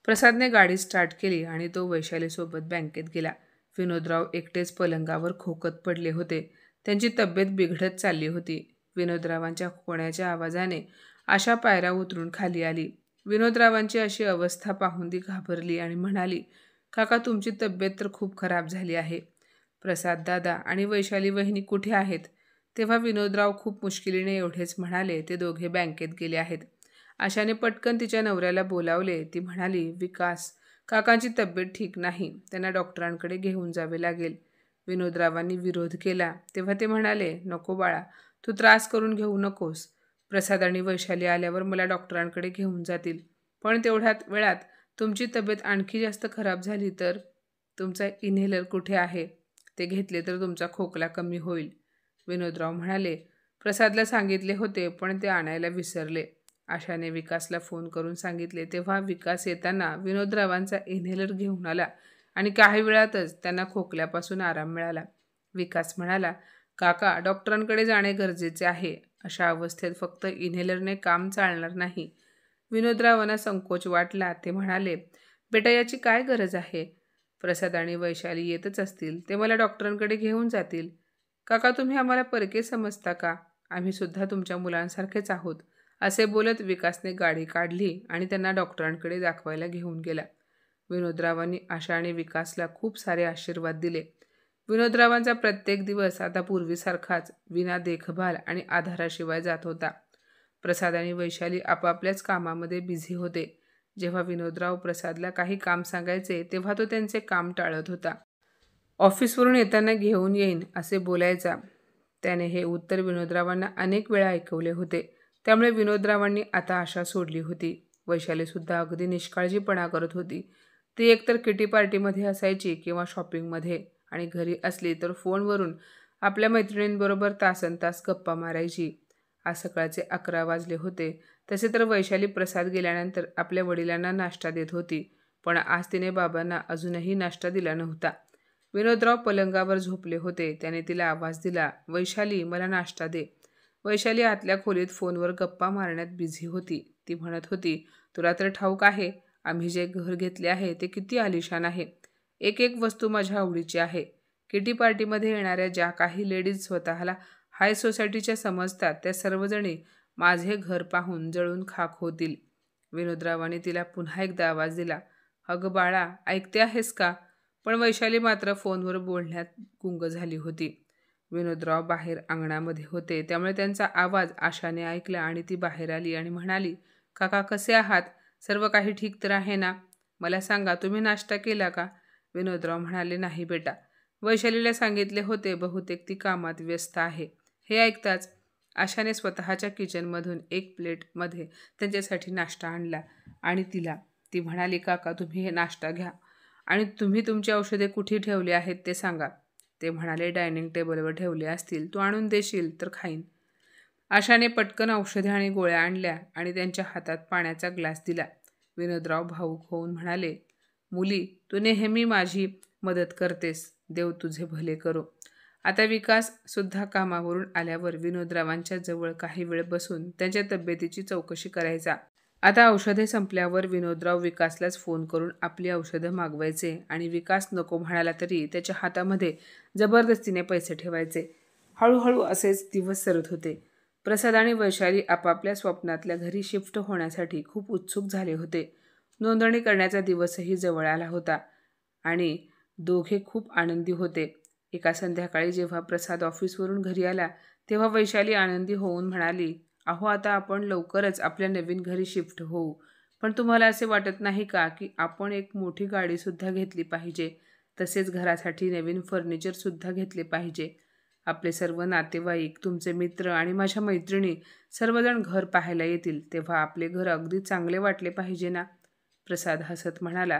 प्रसादने गाडी स्टार्ट केली आणि तो वैशालीसोबत बँकेत गेला. विनोदराव एकटेच पलंगावर खोकत पडले होते. त्यांची तब्येत बिघडत चालली होती. विनोदरावांच्या खोकण्याच्या आवाजाने आशा पायऱ्या उतरून खाली आली. विनोदरावांची अशी अवस्था पाहून ती घाबरली आणि म्हणाली, काका, तुमची तब्येत तर खूप खराब झाली आहे. प्रसाद दादा आणि वैशाली वहिनी कुठे आहेत? तेव्हा विनोदराव खूप मुश्किलीने एवढेच म्हणाले, ते दोघे बँकेत गेले आहेत. आशाने पटकन तिच्या नवऱ्याला बोलावले. ती म्हणाली, विकास, काकांची तब्येत ठीक नाही. त्यांना डॉक्टरांकडे घेऊन जावे लागेल. विनोदरावांनी विरोध केला. तेव्हा ते म्हणाले, नको बाळा, तू त्रास करून घेऊ नकोस. प्रसाद आणि वैशाली आल्यावर मला डॉक्टरांकडे घेऊन जातील. पण तेवढ्यात वेळात तुमची तब्येत आणखी जास्त खराब झाली तर? तुमचा इन्हेलर कुठे आहे? ते घेतले तर तुमचा खोकला कमी होईल. विनोदराव म्हणाले, प्रसादला सांगितले होते, पण ते आणायला विसरले. आशाने विकासला फोन करून सांगितले. तेव्हा विकास येताना विनोदरावांचा इन्हेलर घेऊन आला आणि काही वेळातच त्यांना खोकल्यापासून आराम मिळाला. विकास म्हणाला, काका, डॉक्टरांकडे जाणे गरजेचे आहे. अशा अवस्थेत फक्त इन्हेलरने काम चालणार नाही. विनोदरावांना संकोच वाटला. ते म्हणाले, बेटा, याची काय गरज आहे? प्रसाद आणि वैशाली येतच असतील. ते मला डॉक्टरांकडे घेऊन जातील. काका, तुम्ही आम्हाला परके समजता का? आम्ही सुद्धा तुमच्या मुलांसारखेच आहोत. असे बोलत विकासने गाडी काढली आणि त्यांना डॉक्टरांकडे दाखवायला घेऊन गेला. विनोदरावांनी आशा आणि विकासला खूप सारे आशीर्वाद दिले. विनोदरावांचा प्रत्येक दिवस आता पूर्वीसारखाच विना देखभाल आणि आधाराशिवाय जात होता. प्रसाद आणि वैशाली आपापल्याच कामामध्ये बिझी होते. जेव्हा विनोदराव प्रसादला काही काम सांगायचे तेव्हा तो त्यांचे काम टाळत होता. ऑफिसवरून येताना घेऊन येईन असे बोलायचा. त्याने हे उत्तर विनोदरावांना अनेक वेळा ऐकवले होते. त्यामुळे विनोदरावांनी आता आशा सोडली होती. वैशालीसुद्धा अगदी निष्काळजीपणा करत होती. ती एकतर किटी पार्टीमध्ये असायची किंवा शॉपिंगमध्ये, आणि घरी असली तर फोनवरून आपल्या मैत्रिणींबरोबर तासनतास गप्पा मारायची. आज सकाळचे 11 वाजले होते. तसे तर वैशाली प्रसाद गेल्यानंतर आपल्या वडिलांना नाश्ता देत होती, पण आज तिने बाबांना अजूनही नाश्ता दिला नव्हता. विनोदराव पलंगावर झोपले होते. त्याने तिला आवाज दिला, वैशाली, मला नाश्ता दे. वैशाली आतल्या खोलीत फोनवर गप्पा मारण्यात बिझी होती. ती म्हणत होती, तुला तर ठाऊक आहे, आम्ही जे घर घेतले आहे ते किती आलिशान आहे. एक एक वस्तू माझ्या आवडीची आहे. किटी पार्टीमध्ये येणाऱ्या ज्या काही लेडीज स्वतःला हाय सोसायटीच्या समजतात त्या सर्वजणी माझे घर पाहून जळून खाक होतील. विनोदरावांनी तिला पुन्हा एकदा आवाज दिला, अगं बाळा, ऐकते आहेस का? पण वैशाली मात्र फोनवर बोलण्यात गुंग झाली होती. विनोदराव बाहेर अंगणामध्ये होते, त्यामुळे त्यांचा आवाज आशाने ऐकला आणि ती बाहेर आली आणि म्हणाली, काका कसे आहात? सर्व काही ठीक तर आहे ना? मला सांगा, तुम्ही नाश्ता केला का? विनोदराव म्हणाले, नाही बेटा. वैशालीला सांगितले होते, बहुतेक ती कामात व्यस्त आहे. हे ऐकताच आशाने स्वतःच्या किचनमधून एक प्लेटमध्ये त्यांच्यासाठी नाश्ता आणला आणि ती म्हणाली, काका तुम्ही हे नाश्ता घ्या आणि तुम्ही तुमची औषधे कुठे ठेवली आहेत ते सांगा. ते म्हणाले, डायनिंग टेबलवर ठेवले असतील, तू आणून देशील तर खाईन. आशाने पटकन औषधे आणि गोळ्या आणल्या आणि त्यांच्या हातात पाण्याचा ग्लास दिला. विनोदराव भावूक होऊन म्हणाले, मुली, तू नेहमी माझी मदत करतेस, देव तुझे भले करो. आता विकास सुद्धा कामावरून आल्यावर विनोदरावांच्या जवळ काही वेळ बसून त्यांच्या तब्येतीची चौकशी करायचा. आता औषधे संपल्यावर विनोदराव विकासलाच फोन करून आपली औषधं मागवायचे आणि विकास नको म्हणाला तरी त्याच्या हातामध्ये जबरदस्तीने पैसे ठेवायचे. हळूहळू असेच दिवस सरत होते. प्रसाद आणि वैशाली आपापल्या स्वप्नातल्या घरी शिफ्ट होण्यासाठी खूप उत्सुक झाले होते. नोंदणी करण्याचा दिवसही जवळ आला होता आणि दोघे खूप आनंदी होते. एका संध्याकाळी जेव्हा प्रसाद ऑफिसवरून घरी आला तेव्हा वैशाली आनंदी होऊन म्हणाली, अहो, आता आपण लवकरच आपल्या नवीन घरी शिफ्ट होऊ. पण तुम्हाला असे वाटत नाही का की आपण एक मोठी गाडीसुद्धा घेतली पाहिजे? तसेच घरासाठी नवीन फर्निचरसुद्धा घेतले पाहिजे. आपले सर्व नातेवाईक, तुमचे मित्र आणि माझ्या मैत्रिणी सर्वजण घर पाहायला येतील, तेव्हा आपले घर अगदी चांगले वाटले पाहिजे ना? प्रसाद हसत म्हणाला,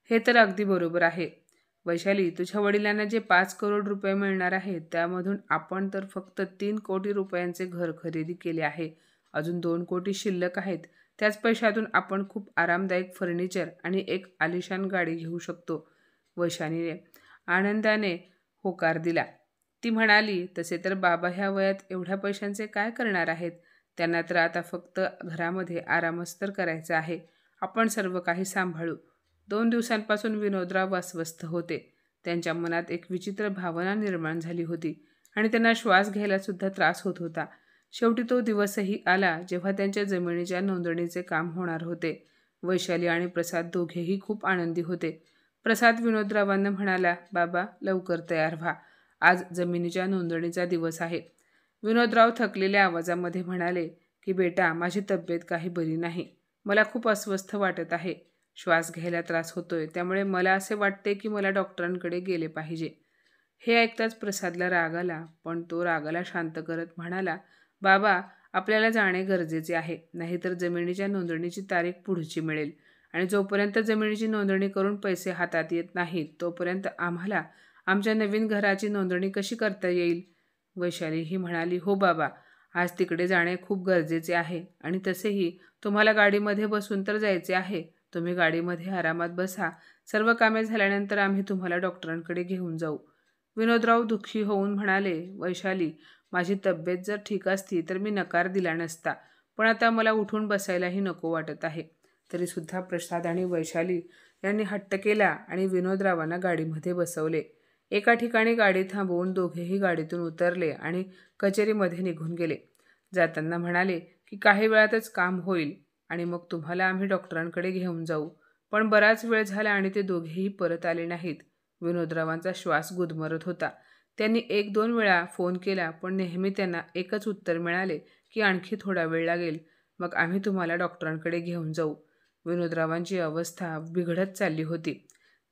हे तर अगदी बरोबर आहे. वैशाली, तुझ्या वडिलांना जे 5 करोड रुपये मिळणार आहेत त्यामधून आपण तर फक्त 3 कोटी रुपयांचे घर खरेदी केले आहे. अजून 2 कोटी शिल्लक आहेत. त्याच पैशातून आपण खूप आरामदायक फर्निचर आणि एक आलिशान गाडी घेऊ शकतो. वैशालीने आनंदाने होकार दिला. ती म्हणाली, तसे तर बाबा ह्या वयात एवढ्या पैशांचे काय करणार आहेत? त्यांना तर आता फक्त घरामध्ये आरामच तर करायचा आहे. आपण सर्व काही सांभाळू. 2 दिवसांपासून विनोदराव अस्वस्थ होते. त्यांच्या मनात एक विचित्र भावना निर्माण झाली होती आणि त्यांना श्वास घ्यायला सुद्धा त्रास होत होता. शेवटी तो दिवसही आला जेव्हा त्यांच्या जमिनीच्या नोंदणीचे काम होणार होते. वैशाली आणि प्रसाद दोघेही खूप आनंदी होते. प्रसाद विनोदरावांना म्हणाला, बाबा, लवकर तयार व्हा. आज जमिनीच्या नोंदणीचा दिवस आहे. विनोदराव थकलेल्या आवाजामध्ये म्हणाले, की बेटा, माझी तब्येत काही बरी नाही. मला खूप अस्वस्थ वाटत आहे. श्वास घ्यायला त्रास होतोय, त्यामुळे मला असे वाटते की मला डॉक्टरांकडे गेले पाहिजे. हे ऐकताच प्रसादला राग आला, पण तो रागाला शांत करत म्हणाला, बाबा, आपल्याला जाणे गरजेचे आहे. नाहीतर जमिनीच्या नोंदणीची तारीख पुढची मिळेल आणि जोपर्यंत जमिनीची नोंदणी करून पैसे हातात येत नाहीत तोपर्यंत आम्हाला आमच्या नवीन घराची नोंदणी कशी करता येईल? वैशाली ही म्हणाली, हो बाबा, आज तिकडे जाणे खूप गरजेचे आहे आणि तसेही तुम्हाला गाडीमध्ये बसून तर जायचे आहे. तुम्ही गाडीमध्ये आरामात बसा. सर्व कामे झाल्यानंतर आम्ही तुम्हाला डॉक्टरांकडे घेऊन जाऊ. विनोदराव दुःखी होऊन म्हणाले, वैशाली, माझी तब्येत जर ठीक असती तर मी नकार दिला नसता, पण आता मला उठून बसायलाही नको वाटत आहे. तरीसुद्धा प्रसाद आणि वैशाली यांनी हट्ट केला आणि विनोदरावांना गाडीमध्ये बसवले. एका ठिकाणी गाडी थांबवून दोघेही गाडीतून उतरले आणि कचेरीमध्ये निघून गेले. जाताना म्हणाले, की काही वेळातच काम होईल आणि मग तुम्हाला आम्ही डॉक्टरांकडे घेऊन जाऊ. पण बराच वेळ झाला आणि ते दोघेही परत आले नाहीत. विनोदरावांचा श्वास गुदमरत होता. त्यांनी 1-2 वेळा फोन केला, पण नेहमी त्यांना एकच उत्तर मिळाले की आणखी थोडा वेळ लागेल, मग आम्ही तुम्हाला डॉक्टरांकडे घेऊन जाऊ. विनोदरावांची अवस्था बिघडत चालली होती.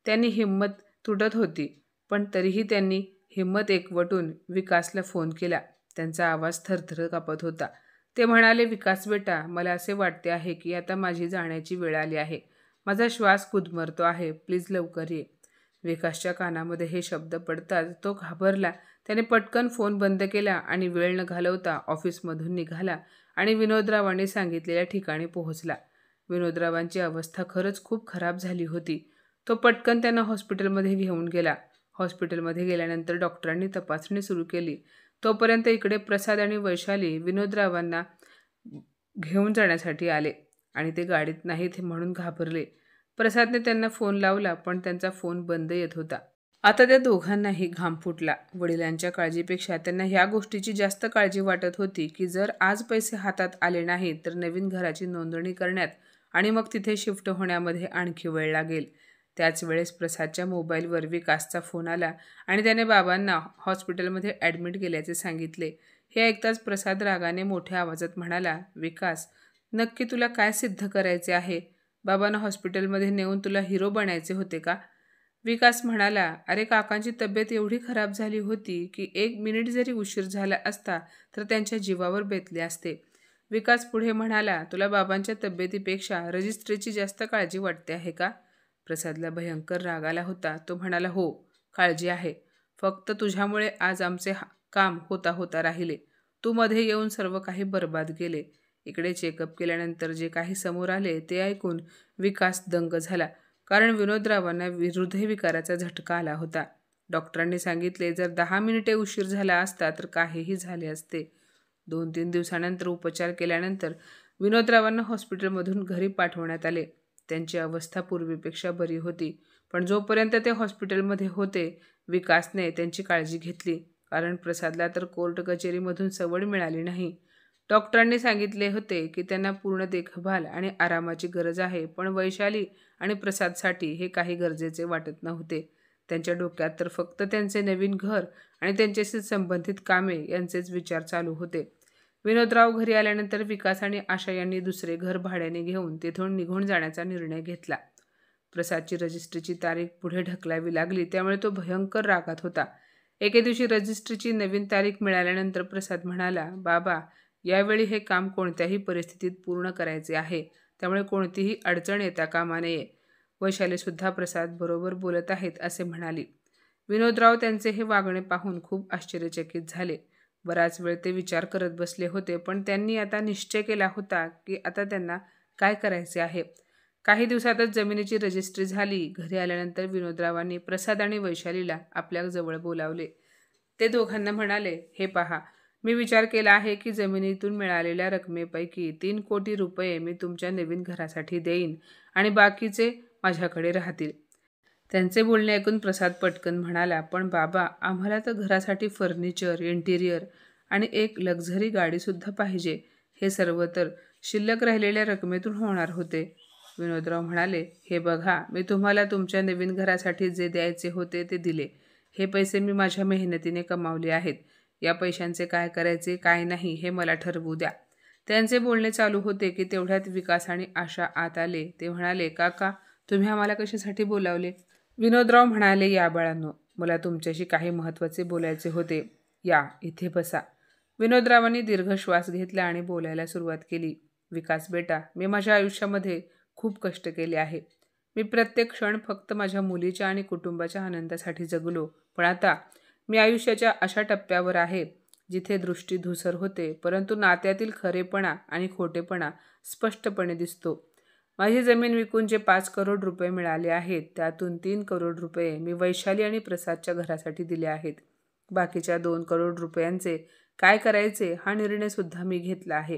त्यांनी हिंमत तुटत होती, पण तरीही त्यांनी हिंमत एकवटून विकासला फोन केला. त्यांचा आवाज थरथर कापत होता. ते म्हणाले, विकास बेटा, मला असे वाटते आहे की आता माझी जाण्याची वेळ आली आहे. माझा श्वास गुदमरतो आहे. प्लीज लवकर ये. विकासच्या कानामध्ये हे शब्द पडताच तो घाबरला. त्याने पटकन फोन बंद केला आणि वेळ न घालवता ऑफिसमधून निघाला आणि विनोदरावांनी सांगितलेल्या ठिकाणी पोहोचला. विनोदरावांची अवस्था खरंच खूप खराब झाली होती. तो पटकन त्यांना हॉस्पिटलमध्ये घेऊन गेला. हॉस्पिटलमध्ये गेल्यानंतर डॉक्टरांनी तपासणी सुरू केली. तोपर्यंत इकडे प्रसाद आणि वैशाली विनोदरावांना घेऊन जाण्यासाठी आले आणि ते गाडीत नाहीत म्हणून घाबरले. प्रसादने त्यांना फोन लावला, पण त्यांचा फोन बंद येत होता. आता त्या दोघांनाही घाम फुटला. वडिलांच्या काळजीपेक्षा त्यांना ह्या गोष्टीची जास्त काळजी वाटत होती की जर आज पैसे हातात आले नाहीत तर नवीन घराची नोंदणी करण्यात आणि मग तिथे शिफ्ट होण्यामध्ये आणखी वेळ लागेल. त्याच वेळेस प्रसादच्या मोबाईलवर विकासचा फोन आला आणि त्याने बाबांना हॉस्पिटलमध्ये ॲडमिट केल्याचे सांगितले. हे ऐकताच प्रसाद रागाने मोठ्या आवाजात म्हणाला, विकास, नक्की तुला काय सिद्ध करायचे आहे? बाबांना हॉस्पिटलमध्ये नेऊन तुला हिरो बनायचे होते का? विकास म्हणाला, अरे काकांची तब्येत एवढी खराब झाली होती की 1 मिनिट जरी उशीर झाला असता तर त्यांच्या जीवावर बेतले असते. विकास पुढे म्हणाला, तुला बाबांच्या तब्येतीपेक्षा रजिस्ट्रीची जास्त काळजी वाटते आहे का? प्रसादला भयंकर राग आला होता. तो म्हणाला, हो, काळजी आहे. फक्त तुझ्यामुळे आज आमचे काम होता होता राहिले. तू मध्ये येऊन सर्व काही बर्बाद केले. इकडे चेकअप केल्यानंतर जे काही समोर आले ते ऐकून विकास दंग झाला, कारण विनोदरावांना हृदयविकाराचा झटका आला होता. डॉक्टरांनी सांगितले जर 10 मिनिटे उशीर झाला असता तर काहीही झाले असते. 2-3 दिवसानंतर उपचार केल्यानंतर विनोदरावांना हॉस्पिटलमधून घरी पाठवण्यात आले. त्यांची अवस्था पूर्वीपेक्षा बरी होती, पण जोपर्यंत ते हॉस्पिटलमध्ये होते विकासने त्यांची काळजी घेतली, कारण प्रसादला तर कोर्ट कचेरीमधून सवड मिळाली नाही. डॉक्टरांनी सांगितले होते की त्यांना पूर्ण देखभाल आणि आरामाची गरज आहे, पण वैशाली आणि प्रसादसाठी हे काही गरजेचे वाटत नव्हते. त्यांच्या डोक्यात तर फक्त त्यांचे नवीन घर आणि त्यांच्याशी संबंधित कामे यांचेच विचार चालू होते. विनोदराव घरी आल्यानंतर विकास आणि आशा यांनी दुसरे घर भाड्याने घेऊन तिथून निघून जाण्याचा निर्णय घेतला. प्रसादची रजिस्ट्रीची तारीख पुढे ढकलावी लागली, त्यामुळे तो भयंकर रागात होता. एके दिवशी रजिस्ट्रीची नवीन तारीख मिळाल्यानंतर प्रसाद म्हणाला, बाबा, यावेळी हे काम कोणत्याही परिस्थितीत पूर्ण करायचे आहे, त्यामुळे कोणतीही अडचण येता कामा नये. वैशालीसुद्धा प्रसाद बरोबर बोलत आहेत असे म्हणाली. विनोदराव त्यांचे हे वागणे पाहून खूप आश्चर्यचकित झाले. बराच वेळ ते विचार करत बसले होते, पण त्यांनी आता निश्चय केला होता की आता त्यांना काय करायचे आहे. काही दिवसातच जमिनीची रजिस्ट्री झाली. घरी आल्यानंतर विनोदरावांनी प्रसाद आणि वैशालीला आपल्या जवळ बोलावले. ते दोघांना म्हणाले, हे पहा, मी विचार केला आहे की जमिनीतून मिळालेल्या रकमेपैकी 3 कोटी रुपये मी तुमच्या नवीन घरासाठी देईन आणि बाकीचे माझ्याकडे राहतील. त्यांचे बोलणे ऐकून प्रसाद पटकन म्हणाला, पण बाबा, आम्हाला तर घरासाठी फर्निचर, इंटिरियर आणि एक लक्झरी गाडीसुद्धा पाहिजे. हे सर्व तर शिल्लक राहिलेल्या रकमेतून होणार होते. विनोदराव म्हणाले, हे बघा, मी तुम्हाला तुमच्या नवीन घरासाठी जे द्यायचे होते ते दिले. हे पैसे मी माझ्या मेहनतीने कमावले आहेत. या पैशांचे काय करायचे काय नाही हे मला ठरवू द्या. त्यांचे बोलणे चालू होते की तेवढ्यात विकास आणि आशा आत आले. ते म्हणाले, काका, तुम्ही आम्हाला कशासाठी बोलावले? विनोदराव म्हणाले, या बाळांनो, मला तुमच्याशी काही महत्त्वाचे बोलायचे होते. या, इथे बसा. विनोदरावांनी दीर्घ श्वास घेतला आणि बोलायला सुरुवात केली. विकास बेटा, मी माझ्या आयुष्यामध्ये खूप कष्ट केले आहे. मी प्रत्येक क्षण फक्त माझ्या मुलीच्या आणि कुटुंबाच्या आनंदासाठी जगलो, पण आता मी आयुष्याच्या अशा टप्प्यावर आहे जिथे दृष्टी धूसर होते, परंतु नात्यातील खरेपणा आणि खोटेपणा स्पष्टपणे दिसतो. माझी जमीन विकून जे 5 करोड रुपये मिळाले आहेत त्यातून 3 करोड रुपये मी वैशाली आणि प्रसादच्या घरासाठी दिले आहेत. बाकीच्या 2 करोड रुपयांचे काय करायचे हा निर्णय सुद्धा मी घेतला आहे.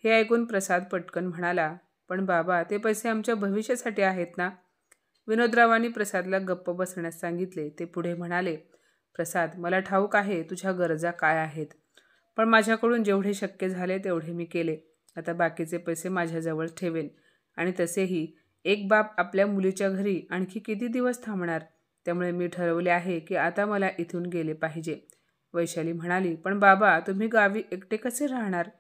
हे ऐकून प्रसाद पटकन म्हणाला, पण बाबा, ते पैसे आमच्या भविष्यासाठी आहेत ना? विनोदरावांनी प्रसादला गप्प बसण्यास सांगितले. ते पुढे म्हणाले, प्रसाद, मला ठाऊक आहे तुझ्या गरजा काय आहेत, पण माझ्याकडून जेवढे शक्य झाले तेवढे मी केले. आता बाकीचे पैसे माझ्याजवळ ठेवेन. आणि तसेही एक बाप आपल्या मुलीच्या घरी आणखी किती दिवस थांबणार? त्यामुळे मी ठरवले आहे की आता मला इथून गेले पाहिजे. वैशाली म्हणाली, पण बाबा तुम्ही गावी एकटे कसे राहणार?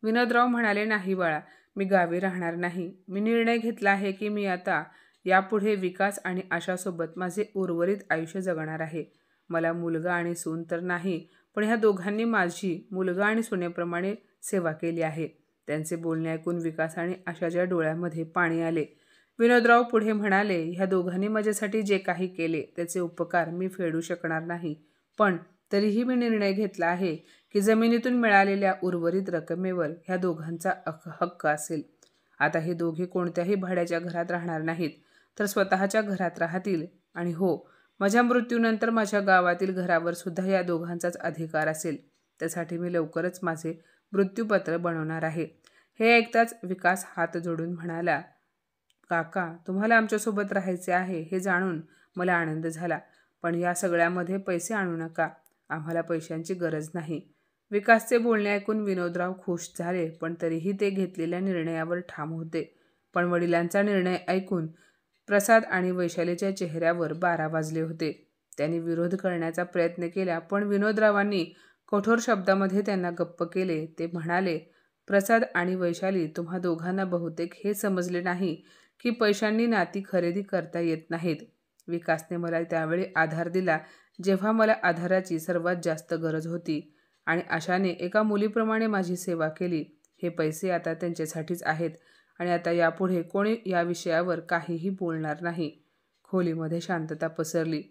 विनोदराव म्हणाले, नाही बाळा, मी गावी राहणार नाही. मी निर्णय घेतला आहे की मी आता यापुढे विकास आणि आशासोबत माझे उर्वरित आयुष्य जगणार आहे. मला मुलगा आणि सून तर नाही, पण ह्या दोघांनी माझी मुलगा आणि सुनेप्रमाणे सेवा केली आहे. त्यांचे बोलणे ऐकून विकास आणि आशाच्या डोळ्यामध्ये पाणी आले. विनोदराव पुढे म्हणाले, ह्या दोघांनी माझ्यासाठी जे काही केले त्याचे उपकार मी फेडू शकणार नाही, पण तरीही मी निर्णय घेतला आहे की जमिनीतून मिळालेल्या उर्वरित रकमेवर ह्या दोघांचा हक्क असेल. आता हे दोघे कोणत्याही भाड्याच्या घरात राहणार नाहीत, तर स्वतःच्या घरात राहतील. आणि हो, माझ्या मृत्यूनंतर माझ्या गावातील घरावर सुद्धा या दोघांचाच अधिकार असेल. त्यासाठी मी लवकरच माझे मृत्यूपत्र बनवणार आहे. हे ऐकताच विकास हात जोडून म्हणाला, काका, तुम्हाला आमच्यासोबत राहायचे आहे हे जाणून मला आनंद झाला, पण या सगळ्यामध्ये पैसे आणू नका. आम्हाला पैशांची गरज नाही. विकासचे बोलणे ऐकून विनोदराव खुश झाले, पण तरीही ते घेतलेल्या निर्णयावर ठाम होते. पण वडिलांचा निर्णय ऐकून प्रसाद आणि वैशालीच्या चेहऱ्यावर 12 वाजले होते. त्यांनी विरोध करण्याचा प्रयत्न केला, पण विनोदरावांनी कठोर शब्दामध्ये त्यांना गप्प केले. ते म्हणाले, प्रसाद आणि वैशाली, तुम्हा दोघांना बहुतेक हे समजले नाही की पैशांनी नाती खरेदी करता येत नाहीत. विकासने मला त्यावेळी आधार दिला जेव्हा मला आधाराची सर्वात जास्त गरज होती, आणि आशाने एका मुलीप्रमाणे माझी सेवा केली. हे पैसे आता त्यांच्यासाठीच आहेत आणि आता यापुढे कोणी या विषयावर काहीही बोलणार नाही. खोलीमध्ये शांतता पसरली.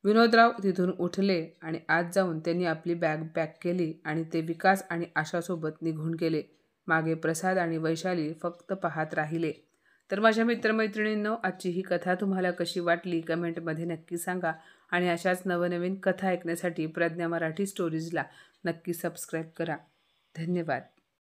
विनोदराव तिथून उठले आणि आत जाऊन त्यांनी आपली बॅग पॅक केली आणि ते विकास आणि आशासोबत निघून गेले. मागे प्रसाद आणि वैशाली फक्त पाहत राहिले. तर माझ्या मित्रमैत्रिणींनो, आजची ही कथा तुम्हाला कशी वाटली कमेंटमध्ये नक्की सांगा. आणि अशाच नवनवीन कथा ऐकण्यासाठी प्रज्ञा मराठी स्टोरीजला नक्की सबस्क्राईब करा. धन्यवाद.